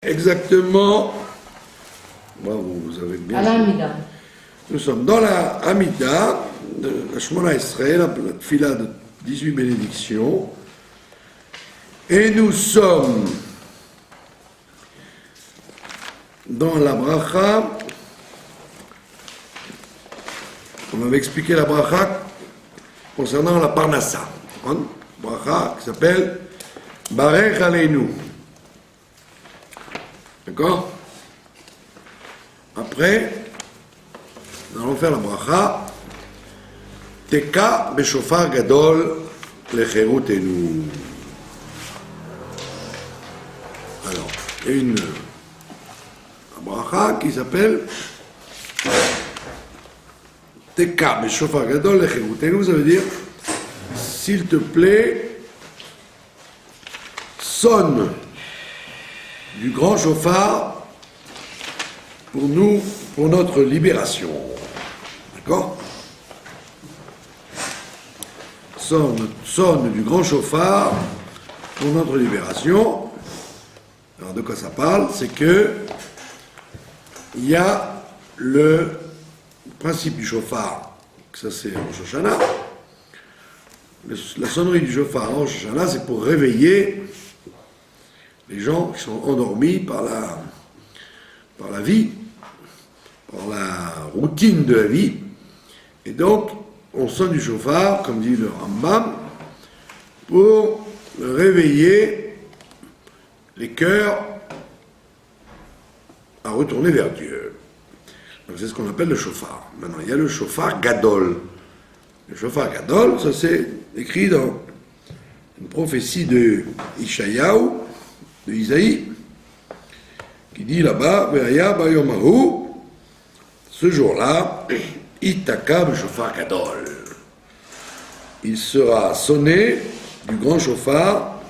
Exactement. Bravo, vous avez bien. À l'Amida. Nous sommes dans la Amida, de la Shemona Esrei, la Tfila de 18 bénédictions. Et nous sommes dans la bracha. On avait expliqué la bracha concernant la Parnassa. Une bracha qui s'appelle Barech Aleinu. D'accord? Après, nous allons faire la bracha Teka beshofar gadol lecherutenu. Alors, il y a une bracha qui s'appelle Teka beshofar gadol lecherutenu. Ça veut dire, s'il te plaît, sonne du grand chauffard pour nous, pour notre libération. D'accord? Sonne du grand chauffard pour notre libération. Alors de quoi ça parle? C'est que il y a le principe du chauffard, ça c'est Rosh Hashanah. La sonnerie du chauffard en Rosh Hashanah, c'est pour réveiller les gens qui sont endormis par la vie, par la routine de la vie. Et donc, on sonne du chauffard, comme dit le Rambam, pour réveiller les cœurs à retourner vers Dieu. Donc c'est ce qu'on appelle le chauffard. Maintenant, il y a le chauffard gadol. Le chauffard gadol, ça c'est écrit dans une prophétie de Ishayahu, de Isaïe, qui dit là-bas, Ve'aya bayomahu, ce jour-là, Itaka b'shofar gadol. Il sera sonné du grand chauffard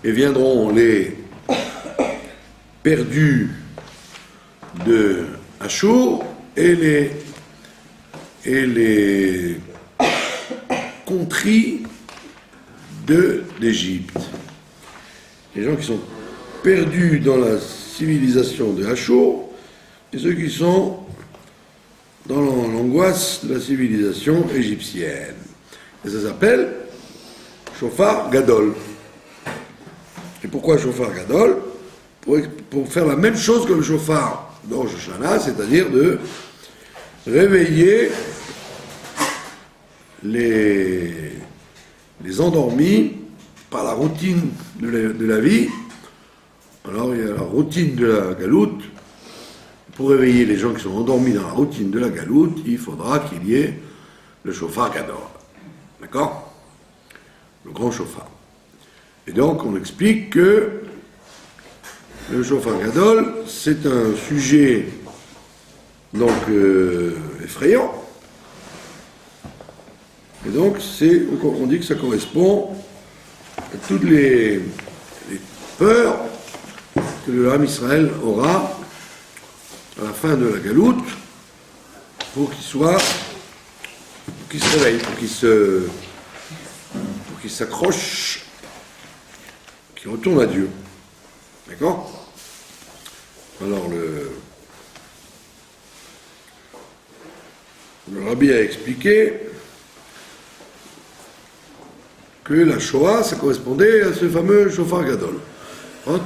et viendront les perdus de Ashur et les contrits d'Égypte. Les gens qui sont perdus dans la civilisation de Ashur et ceux qui sont dans l'angoisse de la civilisation égyptienne. Et ça s'appelle Shofar Gadol. Et pourquoi Shofar Gadol? Pour faire la même chose que le Shofar de Rosh Hashanah, c'est-à-dire de réveiller les endormis par la routine de la vie. Alors il y a la routine de la galoute. Pour réveiller les gens qui sont endormis dans la routine de la galoute, il faudra qu'il y ait le chauffard gadol. D'accord? Le grand chauffard. Et donc on explique que le chauffard gadol, c'est un sujet donc effrayant. Et donc on dit que ça correspond à toutes les peurs que le Ham Israël aura à la fin de la galoute pour qu'il se réveille, pour qu'il s'accroche, qu'il retourne à Dieu. D'accord? Alors le Rabbi a expliqué que la Shoah, ça correspondait à ce fameux chauffard gadol. Hein?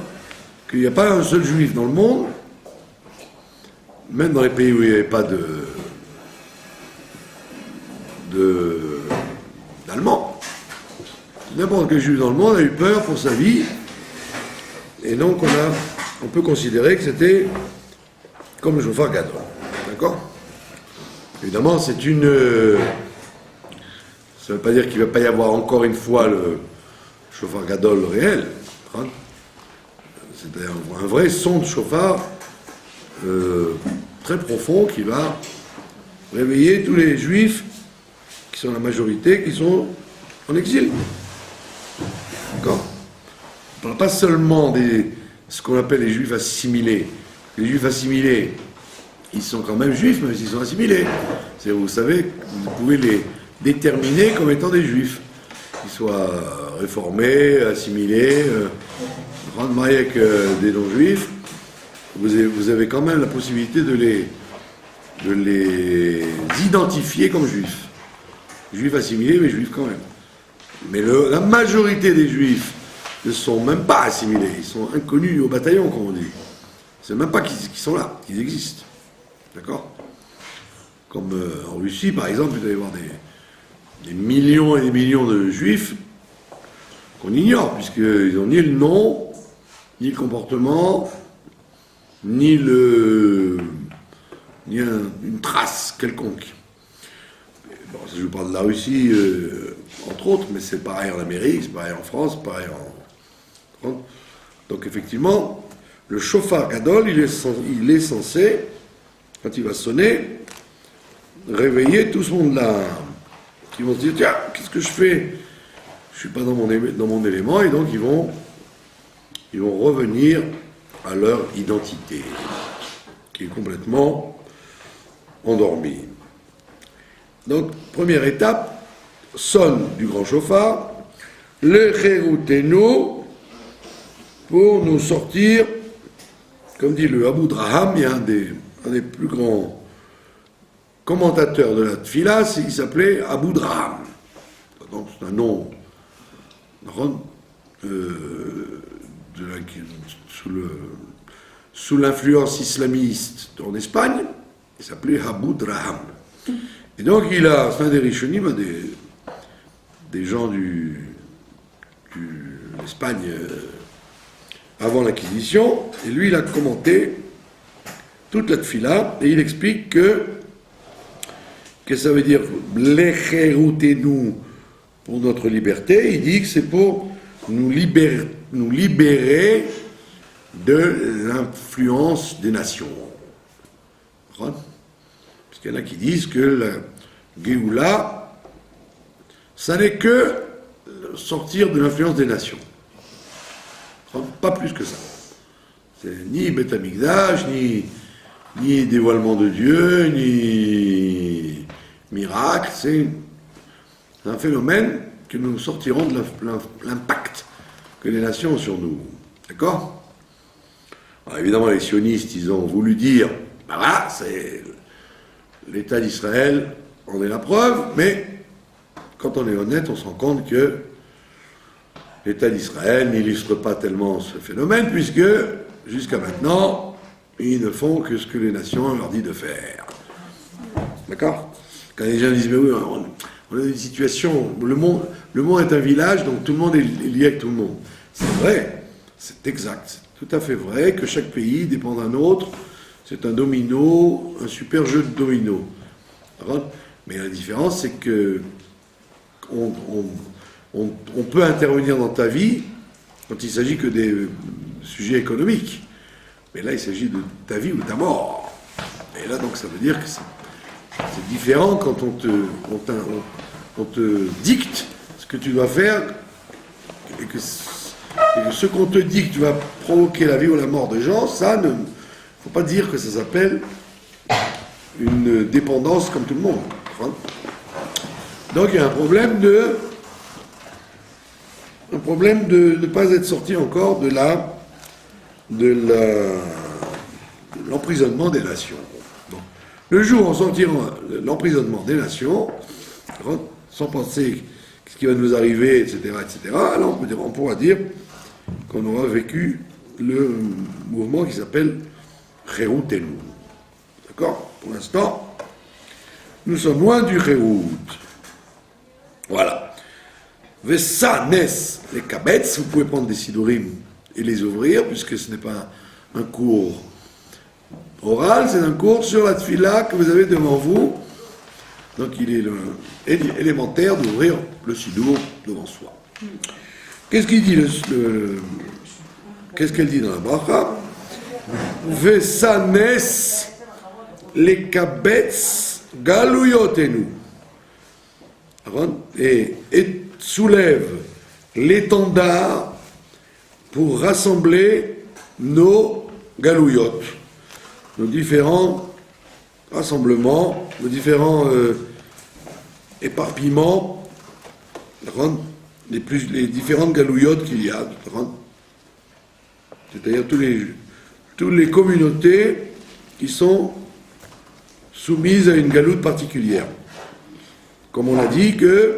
Qu'il n'y a pas un seul juif dans le monde, même dans les pays où il n'y avait pas d'Allemands, n'importe quel juif dans le monde a eu peur pour sa vie, et donc on peut considérer que c'était comme le chauffard gadol. D'accord? Évidemment, ça ne veut pas dire qu'il ne va pas y avoir encore une fois le chauffard gadol réel. Hein? C'est un vrai son de chauffard très profond qui va réveiller tous les juifs qui sont la majorité, qui sont en exil. D'accord? On ne parle pas seulement de ce qu'on appelle les juifs assimilés. Les juifs assimilés, ils sont quand même juifs, même s'ils sont assimilés. Vous savez, vous pouvez les déterminer comme étant des juifs, qu'ils soient réformés, assimilés, marié avec des non-juifs, vous avez quand même la possibilité de les identifier comme juifs. Juifs assimilés, mais juifs quand même. Mais la majorité des juifs ne sont même pas assimilés, ils sont inconnus au bataillon, comme on dit. C'est même pas qu'ils sont là, qu'ils existent. D'accord? Comme en Russie, par exemple, vous allez voir des millions et des millions de juifs qu'on ignore, puisqu'ils n'ont ni le nom, ni le comportement, ni une trace quelconque. Bon, je vous parle de la Russie, entre autres, mais c'est pareil en Amérique, c'est pareil en France, c'est pareil en... Donc effectivement, le shofar gadol, il est censé, quand il va sonner, réveiller tout ce monde-là, qui vont se dire, tiens, qu'est-ce que je fais? Je suis pas dans mon élément, et donc ils vont revenir à leur identité, qui est complètement endormie. Donc, première étape, sonne du grand chauffard, le Cherutenu, pour nous sortir, comme dit le Abu Draham, il y a un des plus grands commentateurs de la Tfila, il s'appelait Abu Draham. Donc, c'est un nom sous l'influence islamiste en Espagne, il s'appelait Abu Draham. Et donc c'est un des Rishonim, des gens d'Espagne avant l'Inquisition, et lui il a commenté toute la Tfila, et il explique que ça veut dire Lecherutenu pour notre liberté. Il dit que c'est pour nous libérer de l'influence des nations. Parce qu'il y en a qui disent que la Géoula, ça n'est que sortir de l'influence des nations. Pas plus que ça. C'est ni Beth Amikdash, ni dévoilement de Dieu, ni miracle. C'est un phénomène que nous sortirons de l'impact que les nations ont sur nous. D'accord? Alors évidemment, les sionistes, ils ont voulu dire, ben voilà, c'est l'État d'Israël, en est la preuve, mais quand on est honnête, on se rend compte que l'État d'Israël n'illustre pas tellement ce phénomène, puisque, jusqu'à maintenant, ils ne font que ce que les nations leur disent de faire. D'accord? Quand les gens disent, mais oui, on a une situation, le monde est un village, donc tout le monde est lié avec tout le monde. C'est vrai, c'est exact, c'est tout à fait vrai que chaque pays dépend d'un autre, c'est un domino, un super jeu de domino. Mais la différence, c'est que on peut intervenir dans ta vie quand il s'agit que des sujets économiques. Mais là, il s'agit de ta vie ou de ta mort. Et là, donc, ça veut dire que c'est différent quand on te dicte ce que tu dois faire et que ce qu'on te dit que tu vas provoquer la vie ou la mort de gens, ça ne faut pas dire que ça s'appelle une dépendance comme tout le monde. Donc il y a un problème de ne pas être sorti encore de l'emprisonnement des nations. Donc, le jour où on sortira de l'emprisonnement des nations, sans penser ce qui va nous arriver, etc., alors on pourra dire qu'on aura vécu le mouvement qui s'appelle Cherutenu. D'accord? Pour l'instant, nous sommes loin du Cherut. Voilà. Vessa nes les kabetz, vous pouvez prendre des sidurim et les ouvrir, puisque ce n'est pas un cours oral, c'est un cours sur la tfila que vous avez devant vous. Donc il est élémentaire d'ouvrir le sidour devant soi. Qu'est-ce qu'il dit qu'est-ce qu'elle dit dans la bracha? Vessa nes les kabetz galuyotenu. Et soulève l'étendard pour rassembler nos galouyot, nos différents rassemblements, nos différents éparpillements, les différentes galouillottes qu'il y a. c'est-à-dire toutes les communautés qui sont soumises à une galoute particulière. Comme on a dit que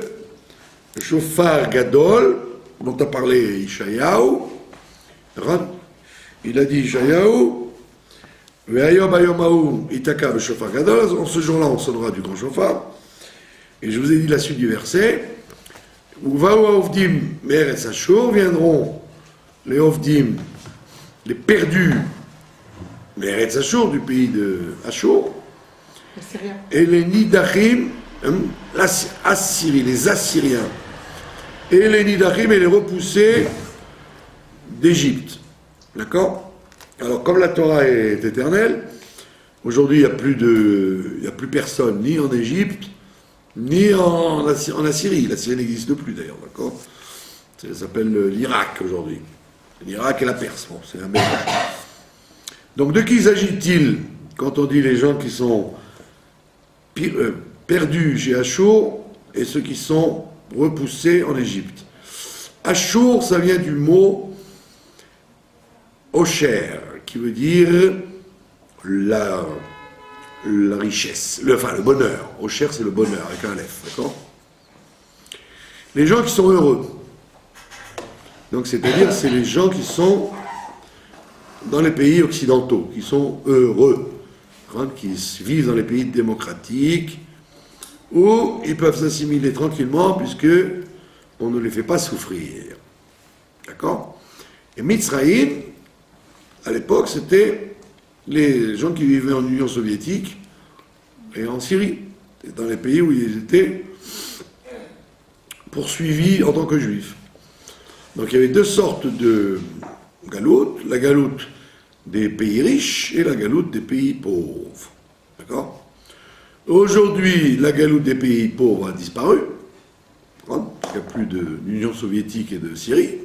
le Shofar Gadol, dont a parlé Ishayahu, il a dit Ishayahu, en ce jour-là, on sonnera du grand chauffard. Et je vous ai dit la suite du verset. Viendront les Ovdim, les perdus, les Eretz Ashur, du pays de Ashur, et les Nidachim, les Assyriens, et les Nidachim et les repoussés d'Égypte. D'accord? Alors, comme la Torah est éternelle, aujourd'hui, il n'y a plus personne, ni en Égypte, ni en Assyrie. La Syrie n'existe plus, d'ailleurs, d'accord? Ça s'appelle l'Irak, aujourd'hui. L'Irak et la Perse, bon, c'est un mélange. Donc, de qui s'agit-il quand on dit les gens qui sont perdus chez Ashur et ceux qui sont repoussés en Égypte? Ashur, ça vient du mot Osher, qui veut dire la richesse, le bonheur. Osher, c'est le bonheur, avec un F, d'accord? Les gens qui sont heureux. Donc, c'est-à-dire, c'est les gens qui sont dans les pays occidentaux, qui sont heureux, hein, qui vivent dans les pays démocratiques, où ils peuvent s'assimiler tranquillement, puisque on ne les fait pas souffrir. D'accord? Et Mitzraïm, à l'époque, c'était les gens qui vivaient en Union soviétique et en Syrie, dans les pays où ils étaient poursuivis en tant que juifs. Donc il y avait deux sortes de galoutes, la galoute des pays riches et la galoute des pays pauvres. D'accord? Aujourd'hui, la galoute des pays pauvres a disparu. Il n'y a plus d'Union soviétique et de Syrie,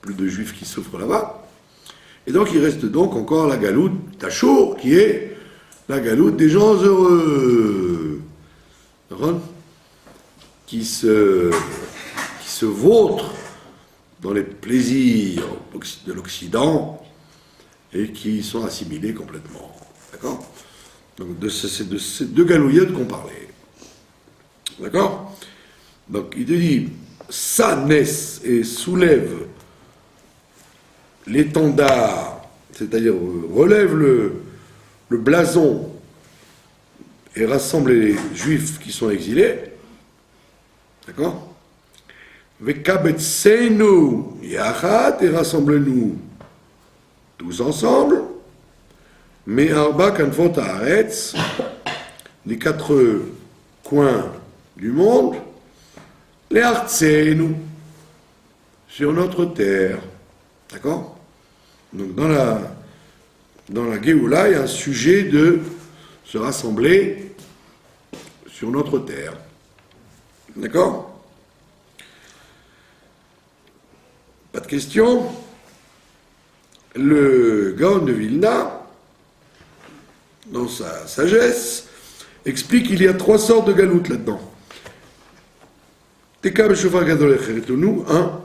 plus de juifs qui souffrent là-bas. Et donc, il reste donc encore la galoute d'Ashur, qui est la galoute des gens heureux, qui se vautrent dans les plaisirs de l'Occident et qui sont assimilés complètement. D'accord? Donc, c'est de ces deux galouillettes qu'on parlait. D'accord? Donc, il te dit, ça naisse et soulève l'étendard, c'est-à-dire relève le blason et rassemble les juifs qui sont exilés, d'accord? Vekabetsenu yachat, et rassemble-nous tous ensemble, mais arba kanfot haaretz, des quatre coins du monde, les artsenu, sur notre terre, d'accord? Donc dans la Géoula, il y a un sujet de se rassembler sur notre terre. D'accord? Pas de question? Le Gaon de Vilna, dans sa sagesse, explique qu'il y a trois sortes de galoutes là-dedans. Teka b'shofar gadol echeretonu, 1.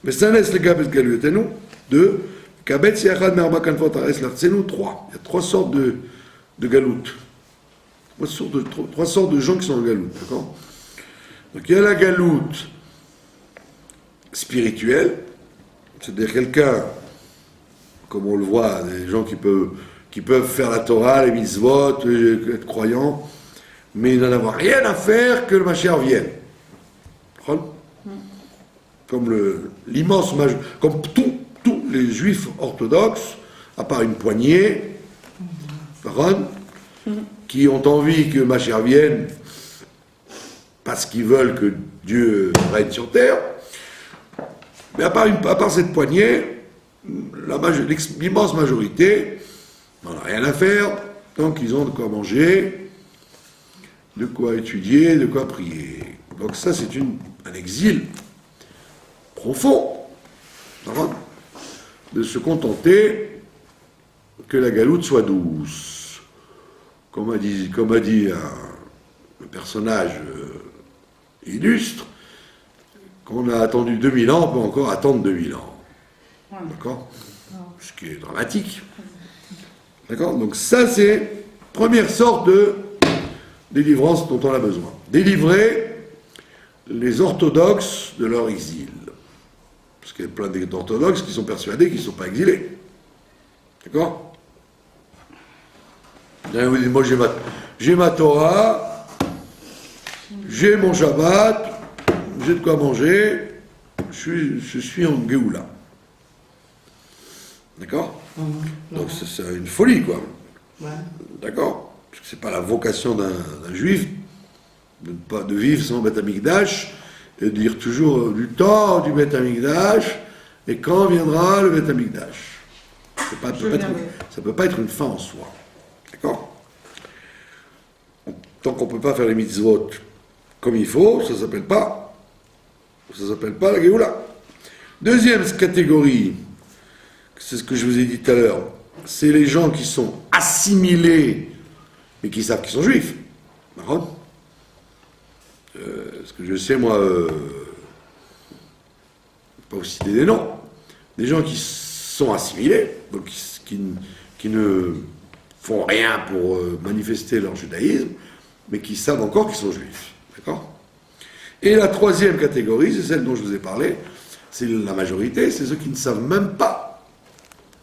Mesanes le gabet galuyotenu, 2. Kabetz yachad me'arba kanfot haaretz l'artzenu, 3. Il y a trois sortes de galoutes. Trois sortes de gens qui sont en galoute, d'accord? Donc il y a la galoute spirituelle, c'est-à-dire quelqu'un, comme on le voit, des gens qui peuvent faire la Torah, les mitzvot, être croyants, mais ils n'en ont rien à faire que le Mashiach vienne. Comme l'immense majorité, comme tous les juifs orthodoxes, à part une poignée, qui ont envie que Mashiach vienne parce qu'ils veulent que Dieu règne sur terre, mais à part cette poignée, l'immense majorité n'en a rien à faire, donc ils ont de quoi manger, de quoi étudier, de quoi prier. Donc ça, c'est un exil profond, de se contenter que la galoute soit douce. Comme a dit un personnage illustre, qu'on a attendu 2000 ans, on peut encore attendre 2000 ans. D'accord? Ce qui est dramatique. D'accord? Donc ça, c'est première sorte de délivrance dont on a besoin. Délivrer les orthodoxes de leur exil. Parce qu'il y a plein d'orthodoxes qui sont persuadés qu'ils ne sont pas exilés. D'accord? Vous dites, moi j'ai ma Torah, j'ai mon Shabbat, j'ai de quoi manger, je suis en Géoula. D'accord? Donc c'est une folie, quoi. Ouais. D'accord? Parce que c'est pas la vocation d'un juif de vivre sans Beth Amikdash et de dire toujours du temps du Beth Amikdash et quand viendra le Beth Amikdash. Ça peut pas être une fin en soi. D'accord? Tant qu'on ne peut pas faire les mitzvot comme il faut, ça s'appelle pas la Géoula. Deuxième catégorie, c'est ce que je vous ai dit tout à l'heure, c'est les gens qui sont assimilés mais qui savent qu'ils sont juifs. D'accord? Ce que je sais, moi, pas vous citer des noms, des gens qui sont assimilés, donc qui ne font rien pour manifester leur judaïsme, mais qui savent encore qu'ils sont juifs. D'accord? Et la troisième catégorie, c'est celle dont je vous ai parlé, c'est la majorité, c'est ceux qui ne savent même pas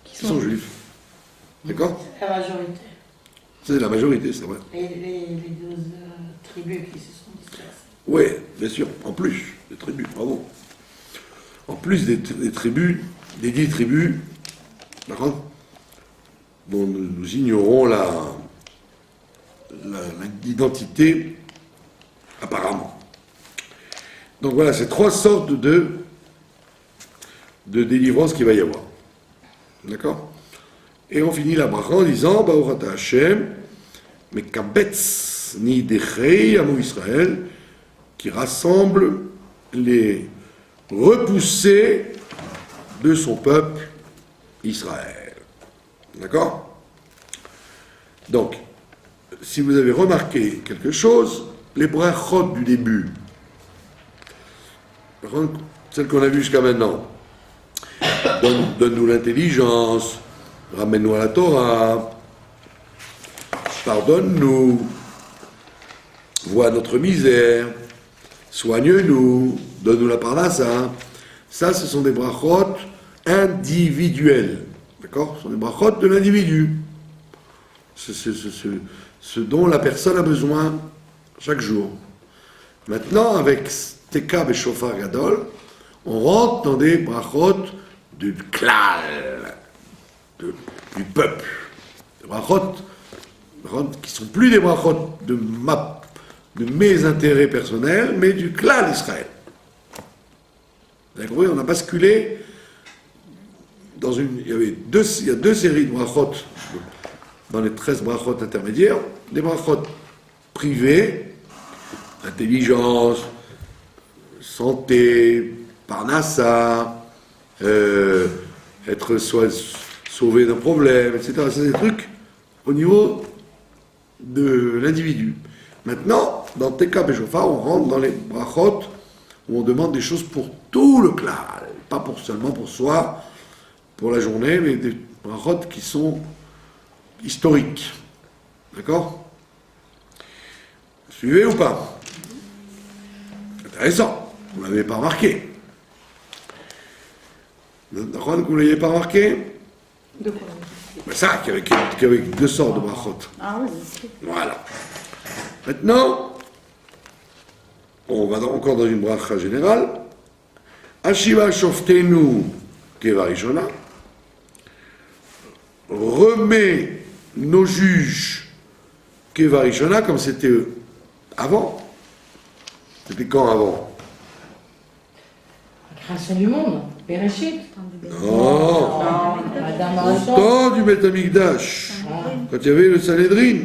qu'ils sont juifs. D'accord? La majorité. C'est la majorité, c'est vrai. Et les 12 tribus qui se sont dispersées. Oui, bien sûr, en plus des tribus, bravo. En plus des tribus, des 10 tribus, d'accord, dont nous ignorons l'identité apparemment. Donc voilà, c'est trois sortes de délivrance qu'il va y avoir. D'accord? Et on finit la bracha en disant Baruch ata Hashem, Mekabetz Nidechei Amo Israël, qui rassemble les repoussés de son peuple Israël. D'accord? Donc, si vous avez remarqué quelque chose, les brachot du début, celles qu'on a vues jusqu'à maintenant, donne-nous l'intelligence, ramène-nous à la Torah, pardonne-nous, vois notre misère, soigne-nous, donne-nous la parnassa. Ça, ce sont des brachot individuels. D'accord? Ce sont des brachot de l'individu. C'est ce dont la personne a besoin chaque jour. Maintenant, avec Teka et Shofar Gadol, on rentre dans des brachot du klal, du peuple. Des brachot qui ne sont plus des brachot de mes intérêts personnels, mais du klal d'Israël. Vous avez compris, on a basculé dans il y a deux séries de brachot dans les 13 brachot intermédiaires, des brachot privés, intelligence, santé, parnassa, être sauvé d'un problème, etc. C'est des trucs au niveau de l'individu. Maintenant, dans Teka et Shofar, on rentre dans les brachot où on demande des choses pour tout le klal, pas seulement pour soi, pour la journée, mais des brachot qui sont historiques. D'accord? Suivez ou pas? Intéressant. Vous ne l'avez pas remarqué. D'accord, vous ne l'avez pas remarqué? De quoi? Ben ça, qu'avec deux sortes de brachot. Ah oui. Voilà. Maintenant, on va encore dans une bracha générale. Ashiva shoftenu kevarishona. Remet nos juges kevarishona comme c'était avant. C'était quand avant? La création du monde, Bereshit. Non. Au temps du Beth Amikdash, quand il y avait le Sanhédrin,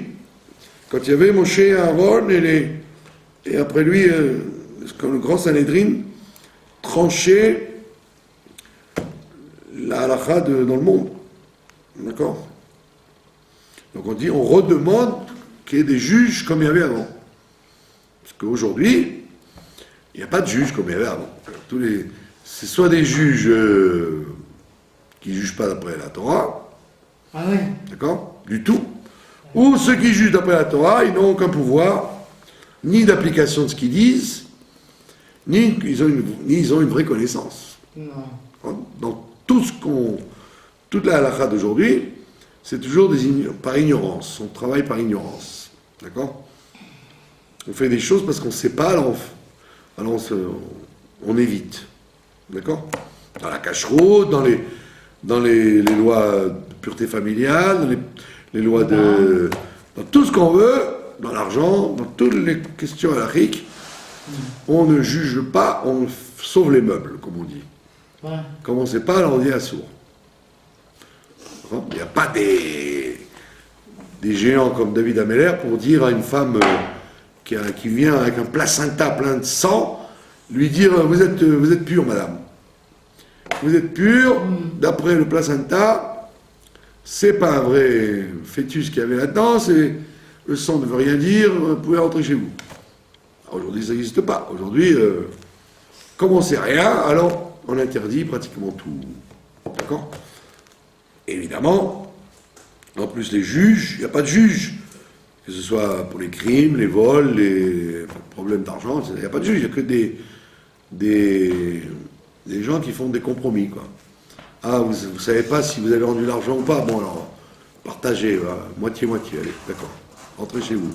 quand il y avait Moshe et Aaron et après lui, quand le grand Sanhédrin tranchait la halakha dans le monde. D'accord? Donc on redemande qu'il y ait des juges comme il y avait avant. Parce qu'aujourd'hui, il n'y a pas de juges comme il y avait avant. C'est soit des juges qui ne jugent pas d'après la Torah, Ah oui. d'accord, du tout, ou ceux qui jugent d'après la Torah, ils n'ont aucun pouvoir, ni d'application de ce qu'ils disent, ni ils ont une vraie connaissance. Non. Donc toute la halakha d'aujourd'hui, c'est toujours par ignorance, on travaille par ignorance, d'accord? On fait des choses parce qu'on ne sait pas, alors on évite, d'accord? Dans la cacheroute, dans les lois de pureté familiale, dans les lois dans tout ce qu'on veut, dans l'argent, dans toutes les questions halakhiques, on ne juge pas, on sauve les meubles, comme on dit. Ouais. Comme on ne sait pas, alors on dit assourd. Il n'y a pas des géants comme David Ameller pour dire à une femme qui vient avec un placenta plein de sang, lui dire vous êtes pure, madame. Vous êtes pure, d'après le placenta, c'est pas un vrai fœtus qu'il y avait là-dedans, le sang ne veut rien dire, vous pouvez rentrer chez vous. Aujourd'hui, ça n'existe pas. Aujourd'hui, comme on ne sait rien, alors on interdit pratiquement tout. D'accord ? Évidemment, en plus les juges, il n'y a pas de juges, que ce soit pour les crimes, les vols, les problèmes d'argent, il n'y a pas de juges, il n'y a que des gens qui font des compromis, quoi. Ah, vous ne savez pas si vous avez rendu l'argent ou pas, bon alors, partagez, moitié-moitié, allez, d'accord, rentrez chez vous.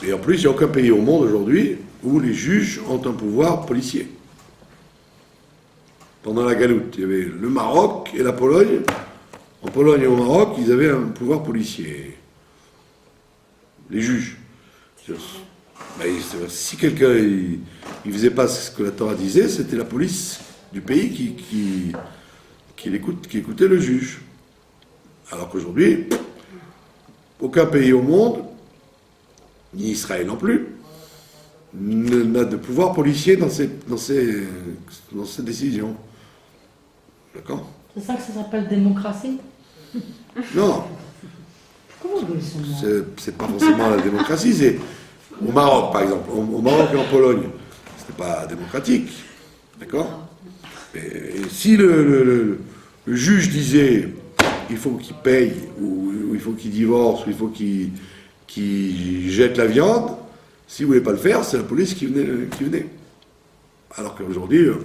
Et en plus, il n'y a aucun pays au monde aujourd'hui où les juges ont un pouvoir policier. Pendant la galoute, il y avait le Maroc et la Pologne. En Pologne et au Maroc, ils avaient un pouvoir policier. Les juges. Si quelqu'un ne faisait pas ce que la Torah disait, c'était la police du pays qui écoutait le juge. Alors qu'aujourd'hui, aucun pays au monde, ni Israël non plus, n'a de pouvoir policier dans ses décisions. D'accord ? C'est ça que ça s'appelle démocratie? Non, Comment ils sont c'est pas forcément la démocratie, c'est au Maroc par exemple. Au Maroc et en Pologne, c'était pas démocratique. D'accord ? Et si le juge disait il faut qu'il paye, ou il faut qu'il divorce, ou il faut qu'il jette la viande, si vous ne voulez pas le faire, c'est la police qui venait. Alors qu'aujourd'hui, vous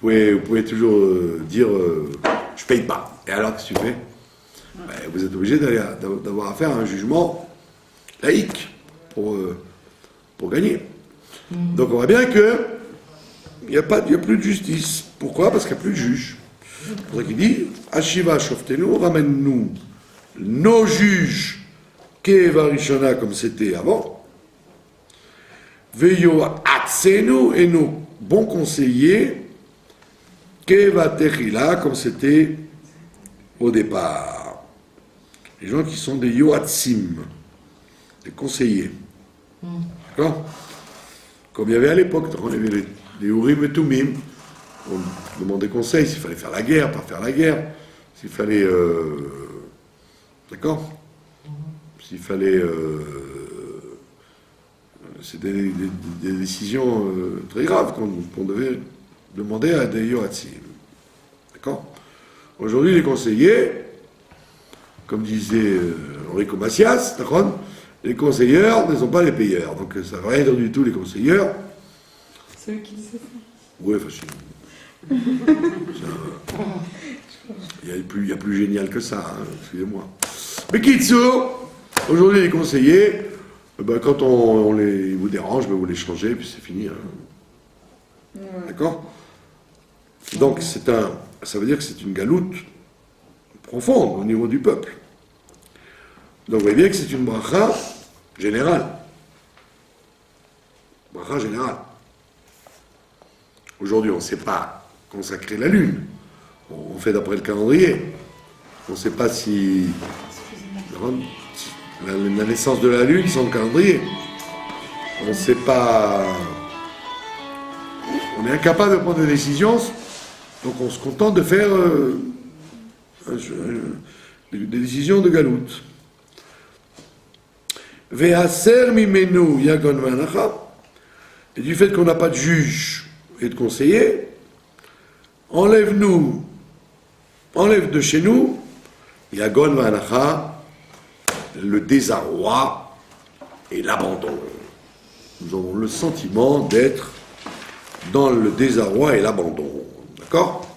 pouvez toujours dire je paye pas. Et alors qu'est-ce que tu fais ? Vous êtes obligé d'avoir affaire à un jugement laïque pour gagner. Donc on voit bien que il n'y a plus de justice. Pourquoi ? Parce qu'il n'y a plus de juge. C'est pour ça qu'il dit Ashiva Shoftenu, ramène-nous nos juges Keva Rishona comme c'était avant. Veyo Atsenu et nos bons conseillers Keva Techila comme c'était au départ. Les gens qui sont des Yoatsim, des conseillers. D'accord ? Comme il y avait à l'époque, on avait les Urim et Tumim, on demandait conseil s'il fallait faire la guerre, pas faire la guerre, s'il fallait... d'accord ? S'il fallait... c'était des décisions très graves qu'on devait demander à des Yoatsim. D'accord ? Aujourd'hui, les conseillers, comme disait Enrico Macias, d'accord ? Les conseilleurs ne sont pas les payeurs. Donc ça ne veut rien dire du tout, les conseilleurs. C'est eux qui disaient ça. Oui, facile. Il y a plus génial que ça, hein, excusez-moi. Mais Kitsu, aujourd'hui les conseillers, quand ils vous dérangent, vous les changez, puis c'est fini. Hein. Ouais. D'accord ? Donc ça veut dire que c'est une galoute profonde au niveau du peuple. Donc vous voyez bien que c'est une bracha générale. Bracha générale. Aujourd'hui, on ne sait pas consacrer la lune. On fait d'après le calendrier. On ne sait pas si la naissance de la lune, c'est dans le calendrier. On ne sait pas... On est incapable de prendre des décisions, donc on se contente de faire des décisions de galoute. Ve'aser mimenu yagon manacha, et du fait qu'on n'a pas de juge et de conseiller, enlève-nous enlève de chez nous, Yagon Va'alacha, le désarroi et l'abandon. Nous avons le sentiment d'être dans le désarroi et l'abandon. D'accord?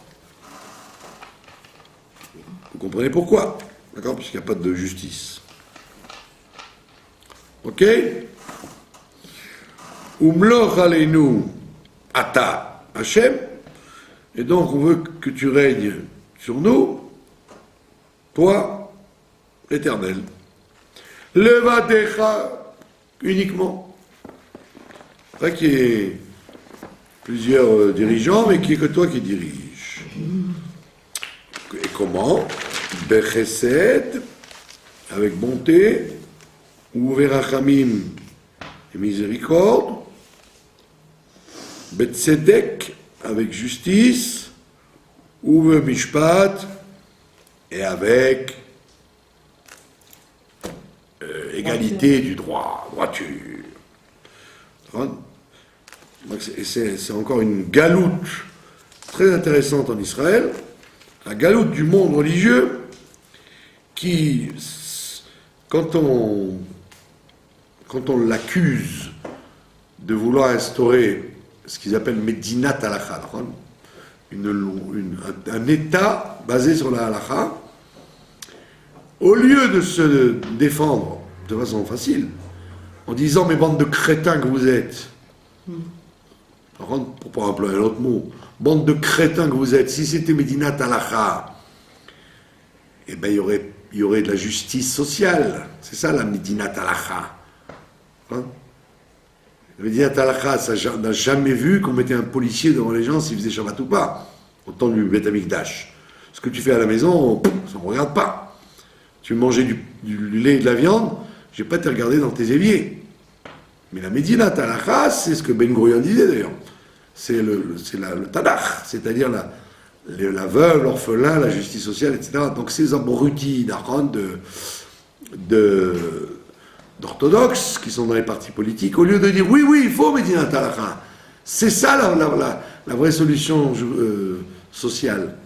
Vous comprenez pourquoi? D'accord? Puisqu'il n'y a pas de justice. Ok? Umloch aleinu ata Hashem. Et donc on veut que tu règnes sur nous, toi, l'Éternel. Levadecha uniquement. Pas qu'il y ait plusieurs dirigeants, mais qu'il n'y ait que toi qui dirige. Et comment? Bechesed, avec bonté, ou verachamim et miséricorde, betzedek, avec justice, ou mishpat, et avec égalité du droit, droiture. C'est encore une galoute très intéressante en Israël, la galoute du monde religieux qui, quand on l'accuse de vouloir instaurer ce qu'ils appellent Medinat Halacha, un État basé sur la Halacha, au lieu de se défendre de façon facile, en disant « mais bande de crétins que vous êtes », pour pas employer un autre mot, bande de crétins que vous êtes, si c'était Medinat Halacha, eh ben il y aurait de la justice sociale. C'est ça la Medinat Halacha. Hein? La Medinat Halacha, ça n'a jamais vu qu'on mettait un policier devant les gens s'ils faisaient Shabbat ou pas, au temps du Beth Amikdash. Ce que tu fais à la maison, ça ne me regarde pas. Tu veux manger du lait et de la viande, je vais pas te regarder dans tes éviers. Mais la Medinat Halacha, c'est ce que Ben Gurion disait d'ailleurs. C'est le Tanakh, c'est-à-dire la veuve, l'orphelin, la justice sociale, etc. Donc ces abrutis d'Aaron d'orthodoxes qui sont dans les partis politiques, au lieu de dire oui, il faut Medinat Halacha, c'est ça la vraie solution sociale.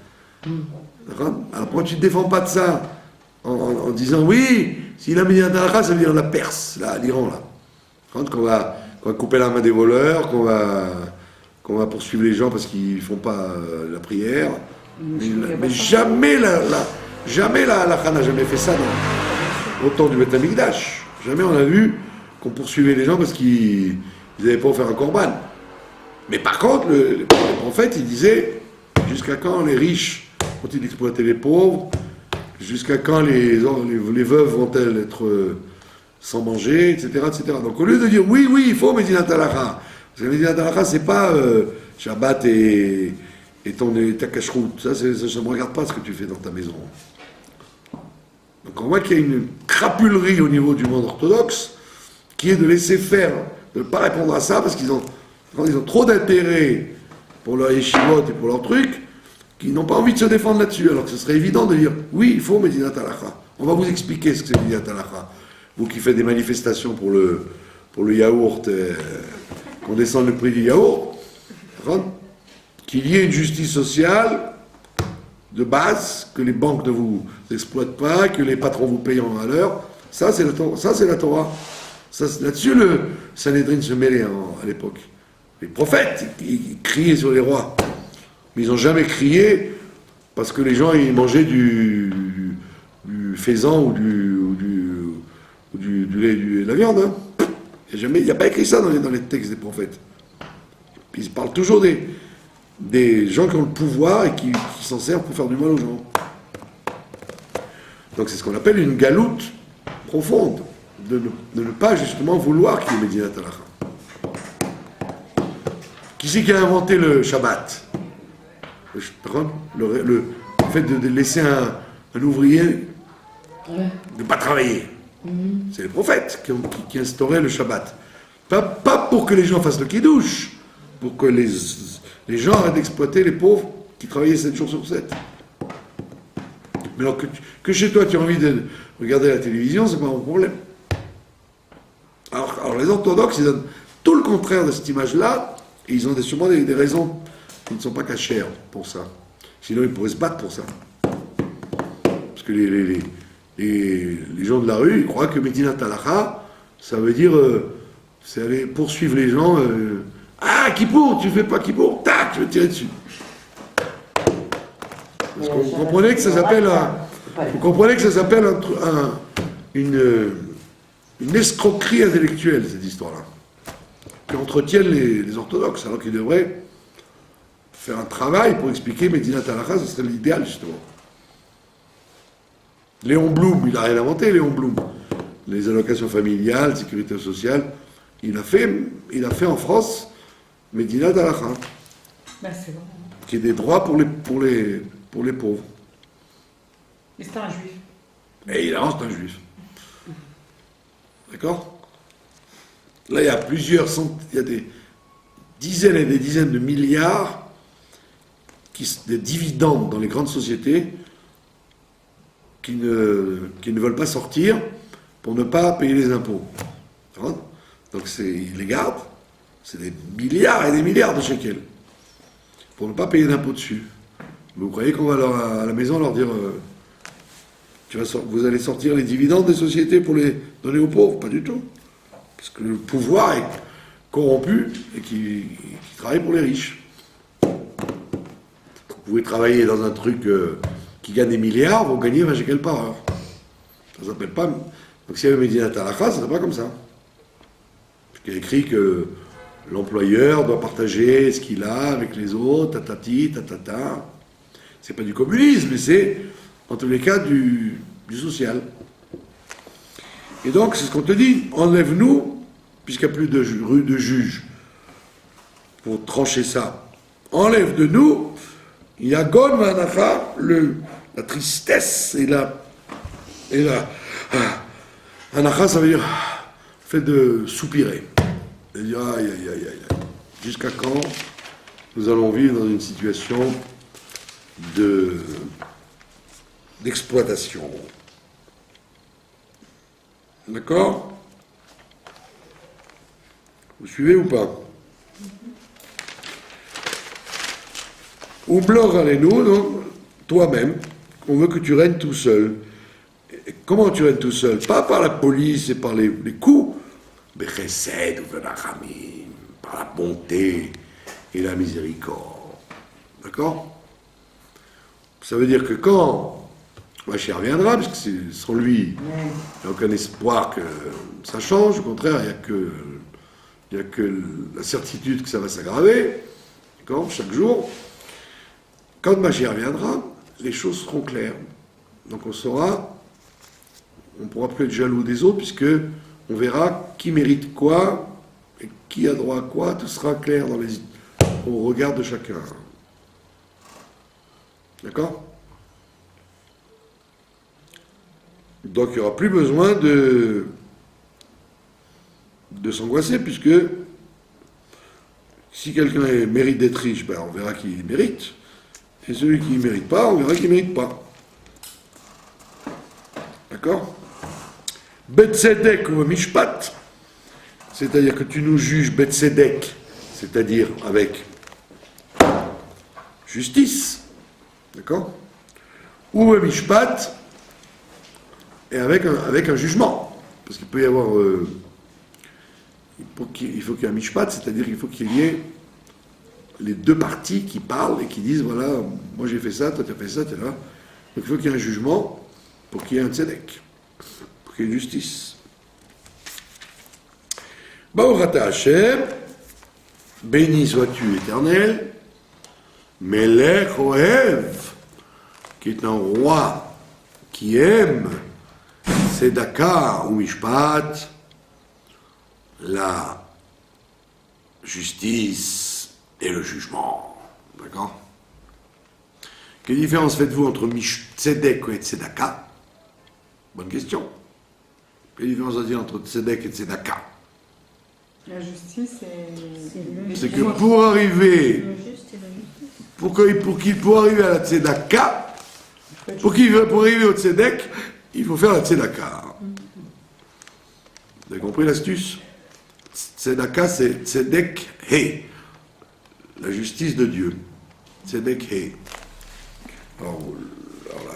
D'accord? Alors pourquoi tu ne te défends pas de ça en disant oui, si la Medinat Halacha, ça veut dire la Perse, là, l'Iran, là. Qu'on va couper la main des voleurs, qu'on va poursuivre les gens parce qu'ils ne font pas la prière. Mais jamais la halakha n'a jamais fait ça au temps du Beth Amikdash. Jamais on a vu qu'on poursuivait les gens parce qu'ils n'avaient pas offert un korban. Mais par contre, le prophète, il disait, jusqu'à quand les riches vont-ils exploiter les pauvres? Jusqu'à quand les veuves vont-elles être sans manger, etc., etc. Donc au lieu de dire oui, il faut Medinat Halacha, parce que Medinat Halacha, c'est pas Shabbat et ta cache-route. Ça ne me regarde pas ce que tu fais dans ta maison. Donc on voit qu'il y a une crapulerie au niveau du monde orthodoxe qui est de laisser faire, de ne pas répondre à ça, parce qu'ils ont trop d'intérêt pour leur yeshivot et pour leur truc, qu'ils n'ont pas envie de se défendre là-dessus. Alors que ce serait évident de dire oui, il faut Medinat Halacha. On va vous expliquer ce que c'est Medinat Halacha. Vous qui faites des manifestations pour le yaourt, qu'on descende le prix du yaourt, qu'il y ait une justice sociale de base, que les banques ne vous exploitent pas, que les patrons vous payent en valeur, ça c'est la Torah. Là-dessus, le Sanhédrin se mêlait à l'époque. Les prophètes, ils criaient sur les rois, mais ils n'ont jamais crié parce que les gens ils mangeaient du faisan ou du lait, de la viande. Hein. Il n'y a pas écrit ça dans les textes des prophètes. Puis ils parlent toujours des gens qui ont le pouvoir et qui s'en servent pour faire du mal aux gens. Donc c'est ce qu'on appelle une galoute profonde, de ne pas justement vouloir qu'il y ait Medinat Halacha. Qui c'est qui a inventé le Shabbat? Le fait de laisser un ouvrier ne pas travailler. C'est les prophètes qui instauraient le Shabbat. Pas pour que les gens fassent le kiddush, pour que les gens arrêtent d'exploiter les pauvres qui travaillaient 7 jours sur 7. Mais alors que chez toi tu as envie de regarder la télévision, c'est pas mon problème. Alors les orthodoxes, ils donnent tout le contraire de cette image-là, et ils ont sûrement des raisons qui ne sont pas cachères pour ça. Sinon ils pourraient se battre pour ça. Parce que les gens de la rue, ils croient que Medinat Halacha, ça veut dire, c'est aller poursuivre les gens. Ah, Kippour, tu fais pas Kippour, tac, je vais te tirer dessus. Parce que vous comprenez que ça s'appelle une escroquerie intellectuelle, cette histoire-là, qu'entretiennent les orthodoxes, alors qu'ils devraient faire un travail pour expliquer Medinat Halacha, ce serait l'idéal, justement. Léon Blum, il n'a rien inventé, Léon Blum. Les allocations familiales, sécurité sociale, il a fait en France Medinat Halacha, Bah, c'est vrai. qui est des droits pour les pauvres. Mais c'est un juif. Et évidemment, c'est un juif. D'accord? Là, il y a des dizaines et des dizaines de milliards de dividendes dans les grandes sociétés qui ne veulent pas sortir pour ne pas payer les impôts. D'accord? Donc ils les gardent, c'est des milliards et des milliards de shekels pour ne pas payer d'impôts dessus. Vous croyez qu'on va à la maison leur dire vous allez sortir les dividendes des sociétés pour les donner aux pauvres? Pas du tout. Parce que le pouvoir est corrompu et qui travaille pour les riches. Vous pouvez travailler dans un truc qui gagne des milliards, vous gagnez 20 shekels par heure. Ça s'appelle pas... Donc s'il y avait Medinat Halacha, ça n'est pas comme ça. Parce qu'il y a écrit que l'employeur doit partager ce qu'il a avec les autres, tatati, tatata. C'est pas du communisme, mais c'est, en tous les cas, du social. Et donc, c'est ce qu'on te dit, enlève-nous, puisqu'il n'y a plus de juges pour trancher ça, enlève de nous, Yagon Manacha, la tristesse et la Anacha, ça veut dire fait de soupirer. Et dire aïe, aïe, aïe, aïe. Jusqu'à quand nous allons vivre dans une situation d'exploitation. D'accord? Vous suivez ou pas? Ou blog allez-nous, donc, toi-même, on veut que tu règnes tout seul. Et comment tu règnes tout seul? Pas par la police et par les coups, mais chesed ou venachamim, par la bonté et la miséricorde. D'accord? Ça veut dire que quand Mashiach viendra, parce que c'est sans lui, il n'y a aucun espoir que ça change, au contraire, il n'y a que la certitude que ça va s'aggraver, d'accord, chaque jour. Quand Mashiach viendra, les choses seront claires. Donc on saura, on ne pourra plus être jaloux des autres, puisque on verra qui mérite quoi, et qui a droit à quoi, tout sera clair au regard de chacun. D'accord? Donc il n'y aura plus besoin de s'angoisser, puisque si quelqu'un mérite d'être riche, ben on verra qui mérite. Et celui qui ne mérite pas, on verra qui ne mérite pas. D'accord? Betsedek ou Mishpat, c'est-à-dire que tu nous juges Betsedek, c'est-à-dire avec justice, d'accord? Ou Mishpat, et avec un jugement. Parce qu'il peut y avoir... il faut qu'il y ait un Mishpat, c'est-à-dire qu'il faut qu'il y ait les deux parties qui parlent et qui disent, voilà, moi j'ai fait ça, toi tu as fait ça, tu es là. Donc il faut qu'il y ait un jugement pour qu'il y ait un tzedek, pour qu'il y ait une justice. Baruch Hashem, béni sois-tu éternel, Melech Ohev, qui est un roi qui aime Tzedaka ou Mishpat, la justice et le jugement. D'accord? Quelle différence faites-vous entre Tzedek et Tzedaka? Bonne question. Quelle différence à dire entre Tzedek et Tzedaka? La justice C'est que pour arriver, pour arriver à la Tzedaka, pour arriver au Tzedek, il faut faire la Tzedaka. Vous avez compris l'astuce? Tzedaka, c'est Tzedek He, la justice de Dieu. Tzedek He. Alors là,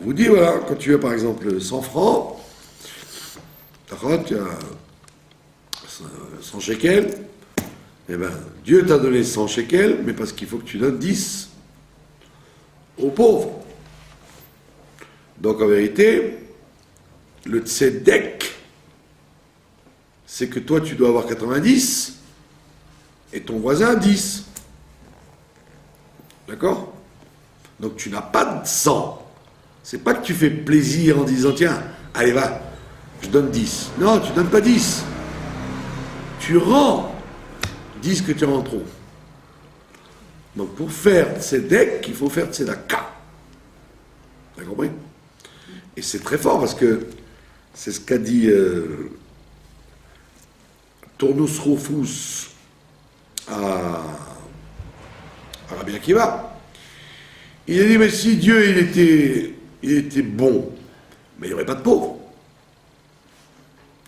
On vous dit, voilà, quand tu as par exemple 100 francs, tu as 100 shekels, eh bien, Dieu t'a donné 100 shekels, mais parce qu'il faut que tu donnes 10 aux pauvres. Donc en vérité, le tzedek, c'est que toi tu dois avoir 90 et ton voisin 10. D'accord? Donc tu n'as pas de 100. C'est pas que tu fais plaisir en disant tiens, allez va, je donne 10. Non, tu donnes pas 10. Tu rends 10 que tu as en trop. Donc pour faire tzedek, il faut faire tzedaka. Vous avez compris? Et c'est très fort parce que c'est ce qu'a dit Tournus Rufus à Rabbi Akiva. Il a dit, mais si Dieu il était bon, mais il n'y aurait pas de pauvres.